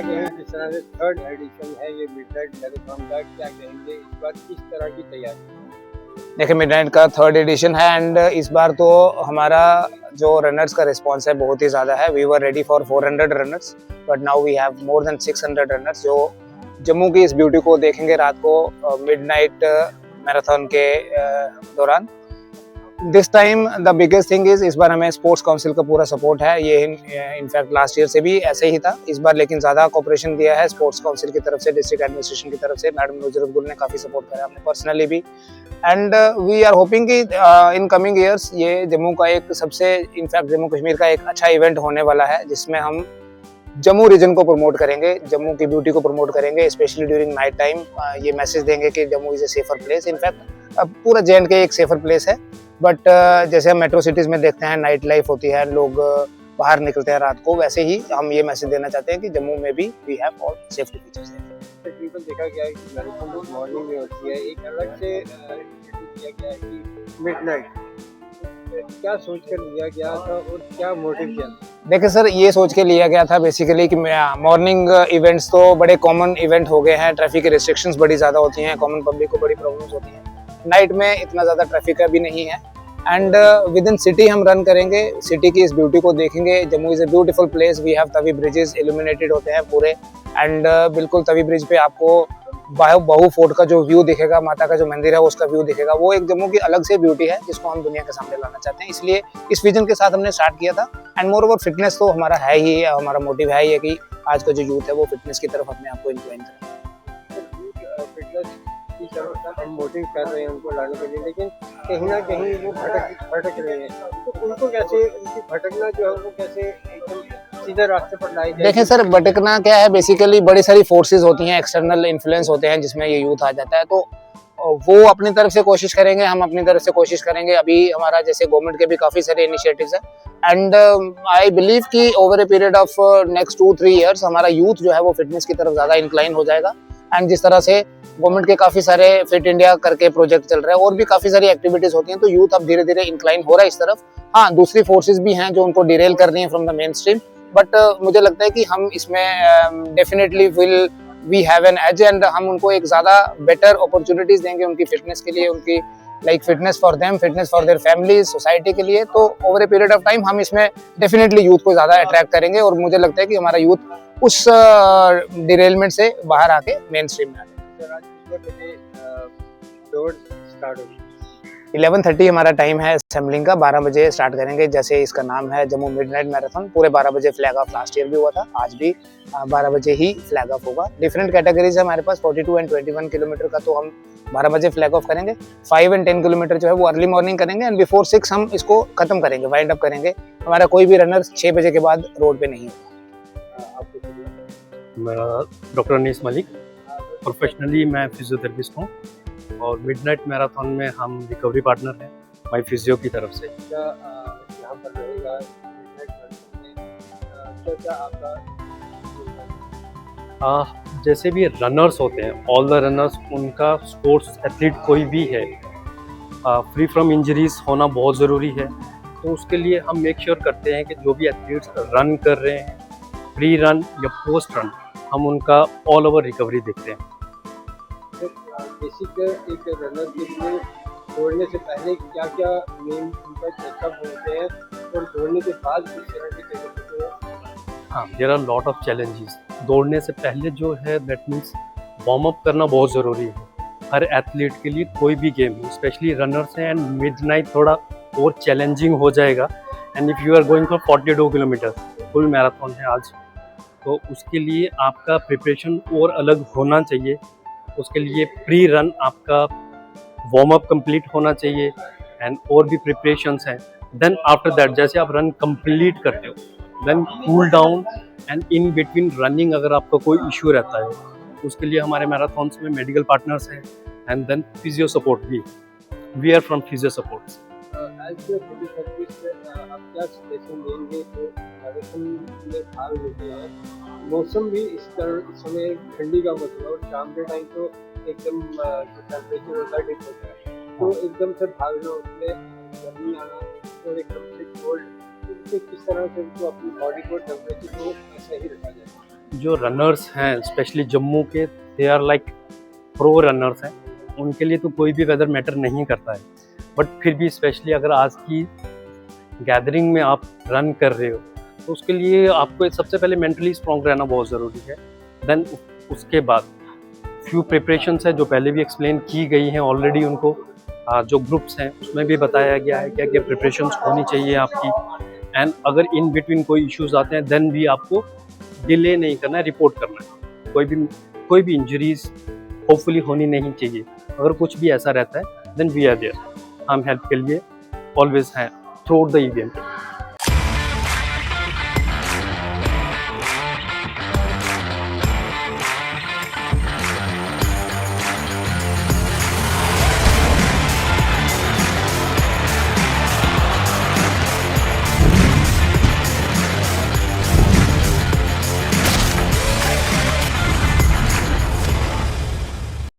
क्या कहेंगे, जिस तरह से थर्ड एडिशन है ये मिडनाइट मैराथन का, क्या कहेंगे इस बार किस तरह की तैयारी? देखिए, मिडनाइट का थर्ड एडिशन है एंड इस बार तो हमारा जो रनर्स का रिस्पांस है बहुत ही ज़्यादा है। We were ready for 400 runners but now we have more than 600 runners जो जम्मू की इस ब्यूटी को देखेंगे रात को मिडनाइट मैराथन के दौरान। This time the biggest thing is इस बार हमें स्पोर्ट्स काउंसिल का पूरा सपोर्ट है। ये इनफैक्ट लास्ट ईयर से भी ऐसे ही था, इस बार लेकिन ज़्यादा कोऑपरेशन दिया है स्पोर्ट्स काउंसिल की तरफ से, डिस्ट्रिक्ट एडमिनिस्ट्रेशन की तरफ से। मैडम नुजरत गुल ने काफ़ी सपोर्ट करा, हमने पर्सनली भी। एंड वी आर होपिंग कि इन कमिंग ईयर्स ये जम्मू का एक सबसे, इनफैक्ट जम्मू कश्मीर का एक अच्छा इवेंट होने वाला है जिसमें हम जम्मू रीजन को प्रमोट करेंगे, जम्मू की ब्यूटी को प्रमोट करेंगे, स्पेशली ड्यूरिंग नाइट टाइम। ये मैसेज देंगे कि Jammu is A safer place. In fact पूरा J&K एक सेफर प्लेस है, बट जैसे हम मेट्रो सिटीज़ में देखते हैं नाइट लाइफ होती है, लोग बाहर निकलते हैं रात को, वैसे ही हम ये मैसेज देना चाहते हैं कि जम्मू में भी we have all safety features. तकरीबन देखा गया है कि मैराथन मॉर्निंग में होती है, एक अलग से किया गया है कि मिडनाइट, क्या सोचकर लिया गया था और क्या मोटिव किया था? देखिए सर, ये सोच के लिया गया था बेसिकली कि मॉर्निंग इवेंट्स तो बड़े कॉमन इवेंट हो गए हैं, ट्रैफिक की रिस्ट्रिक्शंस बड़ी ज़्यादा होती हैं, कॉमन पब्लिक को बड़ी प्रॉब्लम्स होती हैं। नाइट में इतना ज़्यादा ट्रैफिक अभी नहीं है एंड विद इन सिटी हम रन करेंगे, सिटी की इस ब्यूटी को देखेंगे। Jammu is a beautiful place, we have Tawi bridges illuminated होते हैं पूरे एंड बिल्कुल तवी ब्रिज पे आपको बहु फोर्ट का जो व्यू दिखेगा, माता का जो मंदिर है उसका व्यू दिखेगा। वो एक जम्मू की अलग से ब्यूटी है जिसको हम दुनिया के सामने लाना चाहते हैं, इसलिए इस विजन के साथ हमने स्टार्ट किया था। एंड मोर ओवर फिटनेस तो हमारा है ही, हमारा मोटिव है ही कि आज का जो यूथ है वो फिटनेस की तरफ अपने आप को इंक्लाइन करें। फिटनेस की तरफ हम मोटिव कर रहे हैं उनको लाने के लिए, लेकिन कहीं ना कहीं वो भटक रहे हैं, तो उनको कैसे, उनकी भटकना जो है वो कैसे एकदम सीधे रास्ते पर लाई जाए? देखें सर, भटकना क्या है, बेसिकली बड़ी सारी फोर्सेस होती हैं, एक्सटर्नल इन्फ्लुएंस होते हैं जिसमें ये यूथ आ जाता है, तो वो अपनी तरफ से कोशिश करेंगे, हम अपनी तरफ से कोशिश करेंगे। अभी हमारा जैसे गवर्नमेंट के भी काफ़ी सारे इनिशिएटिव्स हैं एंड आई बिलीव कि over a period of next 2-3 years हमारा यूथ जो है वो फिटनेस की तरफ ज़्यादा इंक्लाइन हो जाएगा। एंड जिस तरह से गवर्नमेंट के काफ़ी सारे फिट इंडिया करके प्रोजेक्ट चल रहे हैं और भी काफ़ी सारी एक्टिविटीज़ होती हैं, तो यूथ अब धीरे धीरे इंक्लाइन हो रहा है इस तरफ। हाँ, दूसरी फोर्सेज भी हैं जो उनको डिरेल कर रही हैं from the mainstream, but मुझे लगता है कि हम इसमें definitely will we have an edge and हम उनको एक ज़्यादा बेटर अपॉर्चुनिटीज़ देंगे उनकी फिटनेस के लिए, उनकी like fitness for them, fitness for their family, society के लिए। तो over a period of time हम इसमें डेफिनेटली यूथ को ज़्यादा अट्रैक्ट करेंगे और मुझे लगता है कि हमारा यूथ उस डिरेलमेंट से बाहर आके मेन स्ट्रीम में आ जाए। दौड़ स्टार्ट होगी 11:30 हमारा टाइम है असेंबलिंग का, 12 बजे स्टार्ट करेंगे। जैसे इसका नाम है जम्मू मिडनाइट मैराथन, पूरे 12 बजे फ्लैग ऑफ, लास्ट ईयर भी हुआ था, आज भी 12 बजे ही फ्लैग ऑफ होगा। डिफरेंट कैटेगरीज है हमारे पास, 42 एंड 21 किलोमीटर का तो हम 12 बजे फ्लैग ऑफ करेंगे। 5 एंड 10 किलोमीटर जो है वो अर्ली मॉर्निंग करेंगे एंड बिफोर 6 हम इसको खत्म करेंगे, वाइंड अप करेंगे। हमारा कोई भी रनर 6 बजे के बाद रोड पे नहीं होगा। मेरा डॉक्टर अनीस मलिक, प्रोफेशनली मैं फिजियोथेरेपिस्ट हूँ और मिडनाइट मैराथन में हम रिकवरी पार्टनर हैं माई फिजियो की तरफ से। क्या यहाँ पर रहेगा मिडनाइट मैराथन में, क्या आपका जैसे भी रनर्स होते हैं, ऑल द रनर्स, उनका स्पोर्ट्स एथलीट कोई भी है, फ्री फ्रॉम इंजरीज होना बहुत ज़रूरी है। तो उसके लिए हम मेक श्योर करते हैं कि जो भी एथलीट्स रन कर रहे हैं, प्री रन या पोस्ट रन, हम उनका ऑल ओवर रिकवरी देखते हैं। बेसिक एक रनर के लिए दौड़ने से पहले क्या क्या मेन उनका चेकअप होते हैं और दौड़ने के बाद किस तरह के चेकअप होते हैं? हाँ, there are lot of challenges. दौड़ने से पहले जो है दैट मीन्स वार्म अप करना बहुत ज़रूरी है हर एथलीट के लिए, कोई भी गेम, स्पेशली रनर्स हैं। एंड मिडनाइट थोड़ा और चैलेंजिंग हो जाएगा and if you are going for 42 kilometre full marathon है आज, तो उसके लिए आपका प्रिपरेशन और अलग होना चाहिए। उसके लिए प्री रन आपका वार्म अप कंप्लीट होना चाहिए एंड और भी प्रिपरेशंस हैं। देन आफ्टर दैट जैसे आप रन कंप्लीट करते हो, then cool down and in between running अगर आपका कोई इशू रहता है, उसके लिए हमारे मैराथन्स में मेडिकल पार्टनर्स हैं एंड देन फिजियो सपोर्ट भी, we are from physio supports. आप क्या सजेशन देंगे जो मैराथन में भाग लेते हैं? मौसम भी इस समय ठंडी का मौसम है और शाम के टाइम तो एकदम जो टेम्परेचर होता है डिप होता है, तो एकदम से भागना, उसमें गर्मी आना और एकदम से कोल्ड, उससे किस तरह से उनको अपनी बॉडी को टेम्परेचर को ऐसा ही रखा जाए? जो रनर्स हैं स्पेशली जम्मू के, they are like pro runners हैं, उनके लिए तो कोई भी वेदर मैटर नहीं करता है। बट फिर भी स्पेशली अगर आज की गैदरिंग में आप रन कर रहे हो तो उसके लिए आपको सबसे पहले मेंटली स्ट्रॉन्ग रहना बहुत ज़रूरी है। देन उसके बाद फ्यू प्रिपरेशंस है जो पहले भी एक्सप्लेन की गई हैं ऑलरेडी, उनको जो ग्रुप्स हैं उसमें भी बताया गया है क्या क्या प्रिपरेशंस होनी चाहिए आपकी। एंड अगर इन बिटवीन कोई इश्यूज आते हैं देन भी आपको डिले नहीं करना है, रिपोर्ट करना है। कोई भी इंजरीज होपफुली होनी नहीं चाहिए। अगर कुछ भी ऐसा रहता है देन वी आर देयर, हम हेल्प के लिए ऑलवेज हैं थ्रू आउट द इवेंट।